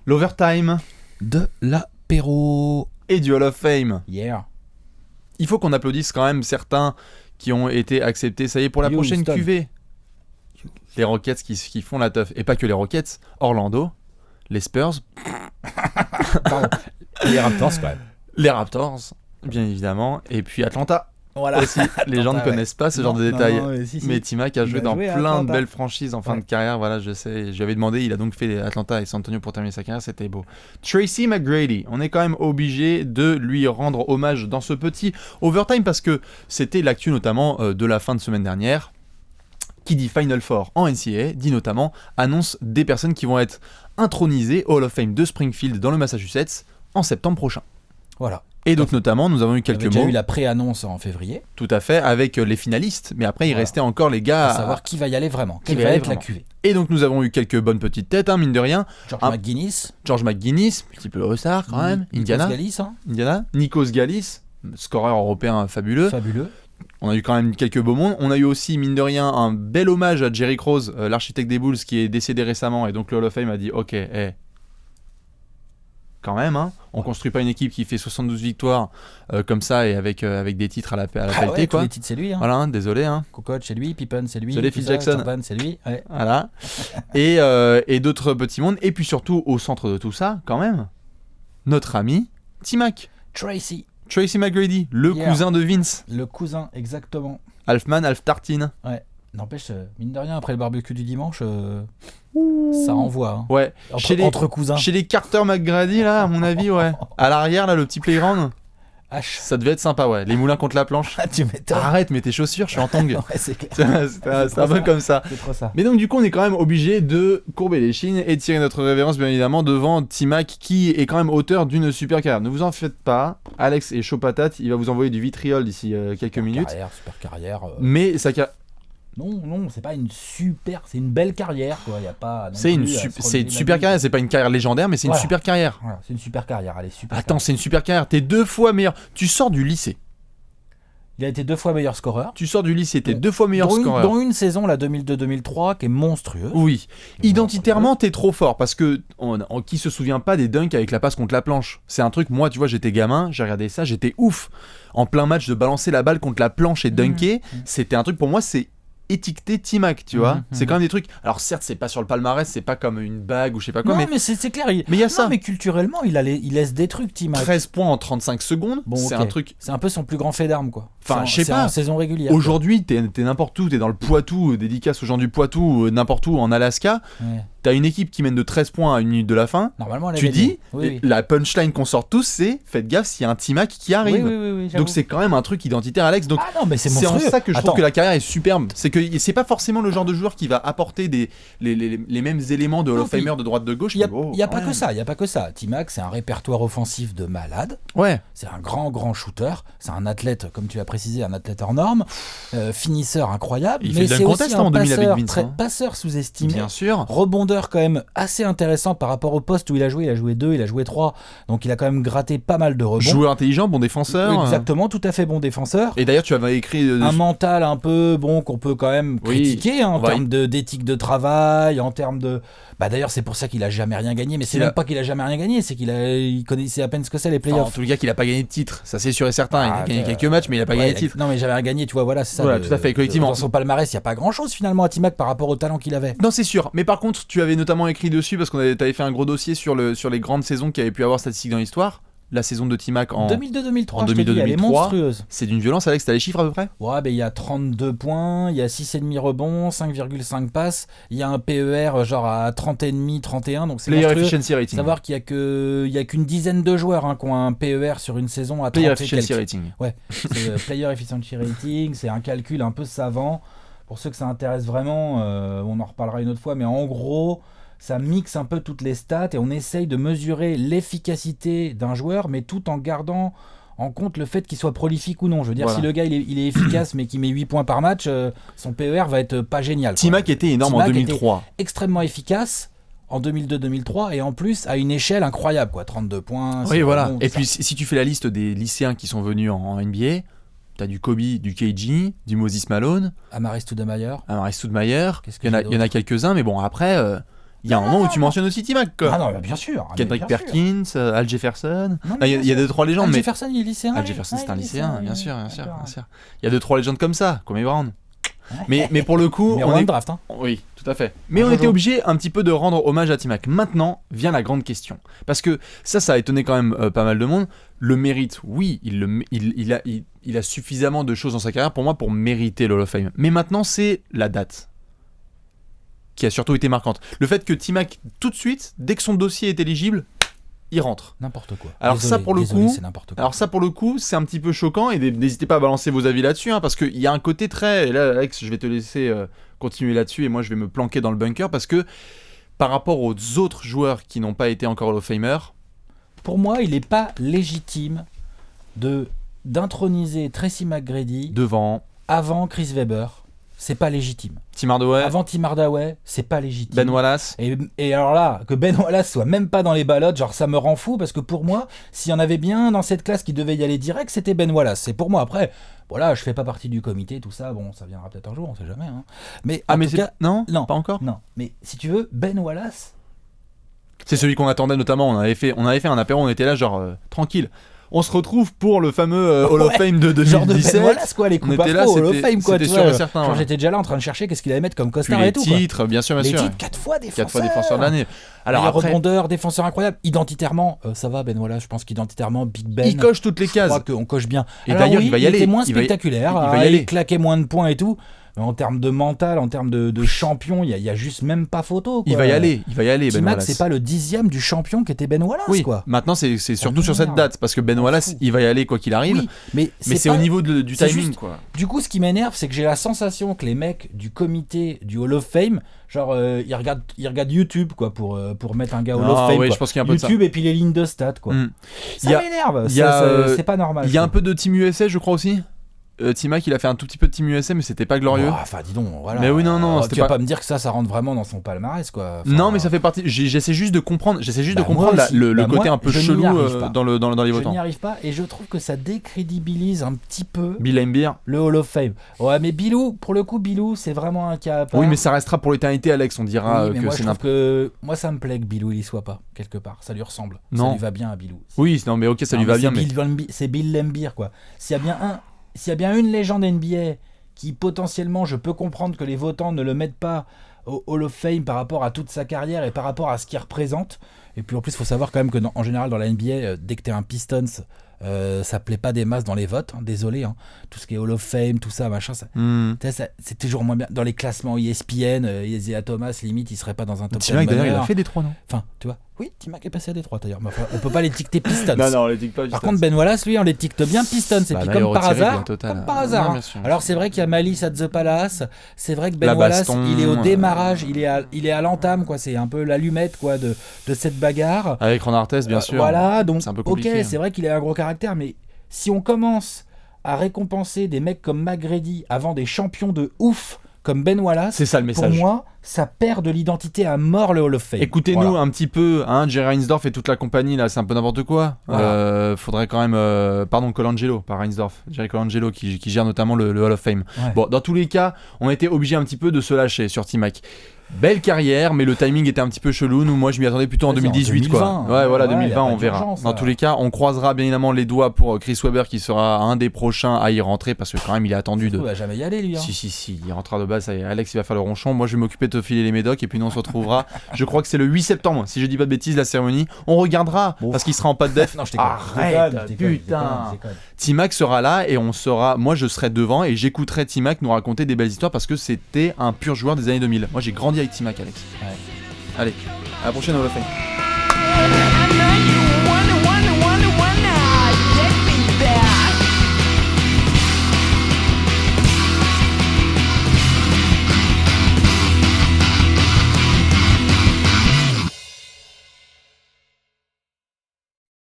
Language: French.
L'overtime de l'apéro et du Hall of Fame. Yeah. Il faut qu'on applaudisse quand même certains qui ont été acceptés. Ça y est, pour la prochaine Houston. QV. Les Rockets qui font la teuf. Et pas que les Rockets. Orlando, les Spurs, Pardon. Les Raptors quand même. les Raptors, bien évidemment. Et puis Atlanta. Voilà. Aussi, les gens ne connaissent pas ce genre de détails. Mais si. T-Mac a joué dans plein Atlanta. de belles franchises en fin de carrière. Voilà, je sais. Je lui avais demandé, il a donc fait Atlanta et San Antonio pour terminer sa carrière. C'était beau. Tracy McGrady, on est quand même obligé de lui rendre hommage dans ce petit overtime parce que c'était l'actu notamment de la fin de semaine dernière. Qui dit Final Four en NCAA, dit notamment annonce des personnes qui vont être intronisées au Hall of Fame de Springfield dans le Massachusetts en septembre prochain. Voilà. Et donc notamment, nous avons eu quelques On avait déjà mots. eu la pré-annonce en février. Tout à fait, avec les finalistes, mais après il Voilà. restait encore les gars Pour savoir qui va y aller vraiment. qui Quelle va y va aller être la vraiment. cuvée. Et donc nous avons eu quelques bonnes petites têtes, mine de rien. George Ah. McGuinness. George McGuinness, multiple All-Star quand même. Indiana. Nikos Galis, scoreur européen fabuleux. Fabuleux. On a eu quand même quelques beaux mondes. On a eu aussi, mine de rien, un bel hommage à Jerry Krause, l'architecte des Bulls, qui est décédé récemment. Et donc le Hall of Fame a dit, ok, quand même, hein, on construit pas une équipe qui fait 72 victoires comme ça et avec des titres à la pelletée, Ouais, tous quoi. les titres, c'est lui. Hein. Voilà, hein, désolé. Hein. Kukoc, c'est lui. Pippen, c'est lui. Désolé, tout Phil ça, Jackson. Jordan, c'est lui. Ouais. Voilà. Et d'autres petits mondes. Et puis surtout, au centre de tout ça, quand même, notre ami T-Mac. Tracy McGrady, le Yeah. cousin de Vince. Le cousin, exactement. Halfman, Half Tartine. Ouais. N'empêche, mine de rien, après le barbecue du dimanche, ça envoie. Hein. Ouais. Entre cousins. Chez les Carter McGrady, là, à mon avis, ouais. À l'arrière, là, le petit playground. H. Ça devait être sympa, ouais. Les moulins contre la planche. Ah, tu m'étonnes. Arrête, mets tes chaussures, je suis en tong. Ouais, c'est clair. C'est un peu comme ça. C'est trop ça. Mais donc, du coup, on est quand même obligé de courber les chines et de tirer notre révérence, bien évidemment, devant T-Mac, qui est quand même auteur d'une super carrière. Ne vous en faites pas. Alex est chaud patate. Il va vous envoyer du vitriol d'ici quelques minutes. Super carrière. Mais sa carrière. Non, c'est pas une super, c'est une belle carrière, quoi. Y a pas. C'est une super carrière, c'est pas une carrière légendaire, mais c'est une super carrière. Voilà, c'est une super carrière, elle est super. Attends, c'est une super carrière, t'es 2 fois meilleur. Tu sors du lycée. Il a été 2 fois meilleur scoreur. Tu sors du lycée, t'es 2 fois meilleur scoreur. Dans une saison, la 2002-2003, qui est monstrueuse. Oui. Identitairement, t'es trop fort, parce que qui se souvient pas des dunks avec la passe contre la planche. C'est un truc, moi, tu vois, j'étais gamin, j'ai regardé ça, j'étais ouf. En plein match, de balancer la balle contre la planche et dunker, c'était un truc, pour moi, c'est étiqueté T-Mac, tu vois. C'est quand même des trucs. Alors certes, c'est pas sur le palmarès, c'est pas comme une bague ou je sais pas quoi, Non, mais mais c'est clair. mais il y a ça. Mais culturellement, il laisse des trucs, T-Mac. 13 points en 35 secondes, Bon, c'est ok. un truc. C'est un peu son plus grand fait d'armes, quoi. Enfin, je sais C'est pas. en saison régulière. Aujourd'hui, t'es n'importe où, t'es dans le Poitou, dédicace aux gens du Poitou, n'importe où en Alaska. Ouais. T'as une équipe qui mène de 13 points à 1 minute de la fin. Normalement, elle a Tu gagné. dis, Oui. la punchline qu'on sort tous, c'est faites gaffe s'il y a un T-Mac qui arrive. Oui, j'avoue. Donc c'est quand même un truc identitaire, Alex. Donc Ah non, mais c'est c'est en monstrueux. ça que je trouve Attends. que la carrière est superbe. C'est que c'est pas forcément le genre de joueur qui va apporter les mêmes éléments de Hall of Non, Famer de droite de gauche. Il mais n'y a pas que ça, il y a pas que ça. T-Mac, c'est un répertoire offensif de malade. Ouais. C'est un grand shooter. C'est un athlète, comme tu as précisé, un athlète hors norme. Finisseur incroyable. Il mais fait le c'est dunk aussi contest un en 2000 avec passeur, Vince, hein. passeur sous-estimé. Bien sûr. Rebondeur quand même assez intéressant par rapport au poste où il a joué 2, il a joué 3. Donc il a quand même gratté pas mal de rebonds. Joueur intelligent, bon défenseur. Exactement, tout à fait bon défenseur. Et d'ailleurs, tu avais écrit. Un mental un peu bon qu'on peut quand même critiquer en termes d'éthique de travail, en termes de. Bah d'ailleurs c'est pour ça qu'il a jamais rien gagné, mais c'est même pas qu'il a jamais rien gagné, c'est il connaissait à peine ce que c'est les playoffs. En tout cas, qu'il a pas gagné de titre, ça c'est sûr et certain. Il a gagné quelques matchs, mais il a pas gagné de titre. Non mais j'avais rien gagné, tu vois, voilà, c'est ça. Voilà, tout à fait, collectivement. Dans son palmarès, il y a pas grand chose finalement à T-Mac par rapport au talent qu'il avait. Non, c'est sûr. Mais par contre, tu avais notamment écrit dessus parce qu'on t'avais fait un gros dossier sur les grandes saisons qui avaient pu avoir statistiques dans l'histoire. La saison de T-Mac en 2002-2003, en je te dis, elle est 2002-2003. monstrueuse. C'est d'une violence, Alex, t'as les chiffres à peu près? Ouais, ben il y a 32 points, il y a 6,5 rebonds, 5,5 passes, il y a un PER genre à 30,5, 31, donc c'est Player monstrueux. Efficiency Rating. Savoir qu'il y a qu'une dizaine de joueurs qui ont un PER sur une saison à 30 Player et Efficiency quelques. Rating. Ouais, c'est Player Efficiency Rating, c'est un calcul un peu savant. Pour ceux que ça intéresse vraiment, on en reparlera une autre fois, mais en gros, ça mixe un peu toutes les stats et on essaye de mesurer l'efficacité d'un joueur, mais tout en gardant en compte le fait qu'il soit prolifique ou non. Je veux dire, Voilà. si le gars il est efficace mais qu'il met 8 points par match, son PER va être pas génial. T-Mac était énorme en T-Mac 2003. était extrêmement efficace en 2002-2003 et en plus à une échelle incroyable, quoi. 32 points. Oui, voilà. Bon, et puis si tu fais la liste des lycéens qui sont venus en NBA, t'as du Kobe, du KG, du Moses Malone, Amaris Stoudemire. Amaris Stoudemire. Qu'est-ce que Il y en a j'ai quelques-uns, mais bon, après, Il y a un moment où tu mentionnes aussi T-Mac, quoi. Ah non, bah, bien sûr. Kendrick mais bien sûr. Perkins, Al Jefferson. Non, Il y a 2-3 légendes, Al mais. Jefferson, il est lycéen. Al Jefferson, c'est un lycéen, bien sûr. D'accord. Il y a 2-3 légendes comme ça, Kwame Brown. Mais pour le coup, Mais on on est... draft, hein. Oui, tout à fait. Mais on était obligé un petit peu de rendre hommage à T-Mac. Maintenant vient la grande question. Parce que ça a étonné quand même pas mal de monde. Le mérite, oui, il a suffisamment de choses dans sa carrière pour moi pour mériter le Hall of Fame. Mais maintenant, c'est la date qui a surtout été marquante. Le fait que T-Mac, tout de suite, dès que son dossier est éligible, il rentre. N'importe quoi. Alors Désolé, ça pour le coup, c'est n'importe quoi. alors ça pour le coup, c'est un petit peu choquant et n'hésitez pas à balancer vos avis là-dessus, hein, parce qu'il y a un côté très. Et là, Alex, je vais te laisser continuer là-dessus et moi je vais me planquer dans le bunker parce que par rapport aux autres joueurs qui n'ont pas été encore Hall of Famer, Pour moi, il n'est pas légitime d'introniser Tracy McGrady devant avant Chris Webber. C'est pas légitime. Tim Hardaway, Avant Tim Hardaway, c'est pas légitime. Ben Wallace. Et alors là, que Ben Wallace soit même pas dans les ballottes, genre ça me rend fou parce que pour moi, s'il y en avait bien dans cette classe qui devait y aller direct, c'était Ben Wallace. C'est pour moi. Après, voilà, je fais pas partie du comité, tout ça. Bon, ça viendra peut-être un jour, on sait jamais. Hein. Mais en tout cas, non, non, pas encore. non. Mais si tu veux, Ben Wallace. C'est celui qu'on attendait notamment. On avait fait un apéro, on était là genre tranquille. On se retrouve pour le fameux Hall of Fame de 2017. Genre de Ben Wallace, quoi, les coupes afro, Hall of Fame, quoi. C'était Tu sûr vois, et certain. genre Ouais. j'étais déjà là en train de chercher qu'est-ce qu'il allait mettre comme Puis costard les et tout. Quoi. titres, bien sûr, bien Les sûr. titres, 4 fois défenseur. 4 fois défenseur de l'année. Alors Alors après, rebondeur, défenseur incroyable. Identitairement, ça va Ben Wallace. Je pense qu'identitairement, Big Ben. il coche toutes les Je crois cases. qu'on coche bien. Et Alors d'ailleurs, oui, il va y aller. était moins Il va y- spectaculaire. il va y aller. Il claquait moins de points et tout. Mais en termes de mental, en termes de champion, il y a juste même pas photo. Quoi. Il va y aller, Ben T-Mac, Wallace. c'est pas le 10e du champion qui était Ben Wallace, Oui, quoi. maintenant c'est surtout sur cette m'énerve. date, parce que Ben M'en Wallace, fous. il va y aller quoi qu'il arrive, Oui, mais c'est pas- au niveau du c'est timing, juste- quoi. Du coup, ce qui m'énerve, c'est que j'ai la sensation que les mecs du comité du Hall of Fame, genre, ils regardent YouTube, quoi, pour mettre un gars au Hall of Ah Fame. ouais, quoi. je pense qu'il y a un peu de ça. YouTube et puis les lignes de stats, quoi. Mm. Ça Il y a- m'énerve. il y a, C'est pas normal. Il y a je un peu de Team USA, je crois aussi. T-Mac, il a fait un tout petit peu de Team USA, mais c'était pas glorieux. Oh, enfin, dis donc, voilà. Mais oui, non, Tu vas pas me dire que ça rentre vraiment dans son palmarès, quoi. Enfin, Non, mais ça fait partie. J'essaie juste de comprendre. Bah, moi aussi. Le Bah, côté moi, un peu je n'y chelou arrive pas. dans les Je votants. n'y arrive pas et je trouve que ça décrédibilise un petit peu Bill Laimbeer. le Hall of Fame. Ouais, mais Bilou, pour le coup, Bilou, c'est vraiment un cas à part. Oui, mais ça restera pour l'éternité, Alex. On dira Oui, mais que moi, c'est je trouve n'importe. que moi, ça me plaît que Bilou il y soit pas quelque part. Ça lui ressemble. Non. Ça lui va bien à Bilou. Oui, non, mais ok, ça lui va bien, mais. C'est Bill Laimbeer, quoi. S'il y a bien une légende NBA qui potentiellement, je peux comprendre que les votants ne le mettent pas au Hall of Fame par rapport à toute sa carrière et par rapport à ce qu'il représente. Et puis en plus, il faut savoir quand même que en général dans la NBA, dès que tu es un Pistons, ça plaît pas des masses dans les votes. Hein, désolé, hein. Tout ce qui est Hall of Fame, tout ça, machin, ça, Hmm. c'est toujours moins bien. Dans les classements ESPN, Isaiah Thomas, limite, il serait pas dans un top 10. T-Mac, d'ailleurs, il a fait des 3, non? Enfin, tu vois. Oui, T-Mac est passé à Détroit d'ailleurs. Mais enfin, on peut pas l'étiqueter Pistons. on les dit pas. Par contre, Ben Wallace, lui, on l'étiquette bien Pistons. Et Bah, puis, là, comme il par retirait hasard, bien total. comme par Non, hasard. bien hein. sûr. Alors, c'est vrai qu'il y a Malice at the Palace. C'est vrai que Ben La Wallace, baston, il est au démarrage, il est à l'entame, quoi. C'est un peu l'allumette, quoi, de cette bagarre. Avec Ron Artest, bien sûr. Voilà, donc, C'est un peu ok, compliqué. c'est vrai qu'il a un gros caractère, mais si on commence à récompenser des mecs comme McGrady avant des champions de ouf comme Ben Wallace, C'est ça le pour message. moi, ça perd de l'identité à mort le Hall of Fame. Écoutez-nous Voilà. un petit peu, hein, Jerry Reinsdorf et toute la compagnie, là, c'est un peu n'importe quoi. Voilà. Faudrait quand même. Pardon, Colangelo, pas Reinsdorf. Jerry Colangelo qui gère notamment le Hall of Fame. Ouais. Bon, dans tous les cas, on était obligé un petit peu de se lâcher sur T-Mac. Belle carrière, mais le timing était un petit peu chelou. Moi, je m'y attendais plutôt en Vas-y, en 2018, quoi. 2020. Ouais, voilà, Ouais, 2020, y a pas on verra. d'urgence, Dans là. tous les cas, on croisera bien évidemment les doigts pour Chris Webber, qui sera un des prochains à y rentrer, parce que quand même, il est attendu de. Il va jamais y aller, lui. Hein. Si, il rentrera de base. Ça y est, Alex, il va faire le ronchon. Moi, je vais m'occuper de te filer les médocs, et puis nous, on se retrouvera. Je crois que c'est le 8 septembre, si je dis pas de bêtises, la cérémonie. On regardera, Bon. parce qu'il sera en pas de def. Non, je déconne. Arrête, Je déconne, putain. je déconne. T-Mac sera là et on sera. Moi, je serai devant et j'écouterai T-Mac nous raconter des belles histoires parce que c'était un pur joueur des années 2000. Moi, j'ai grandi avec T-Mac, Alex. Ouais. Allez, à la prochaine Hall of Fame.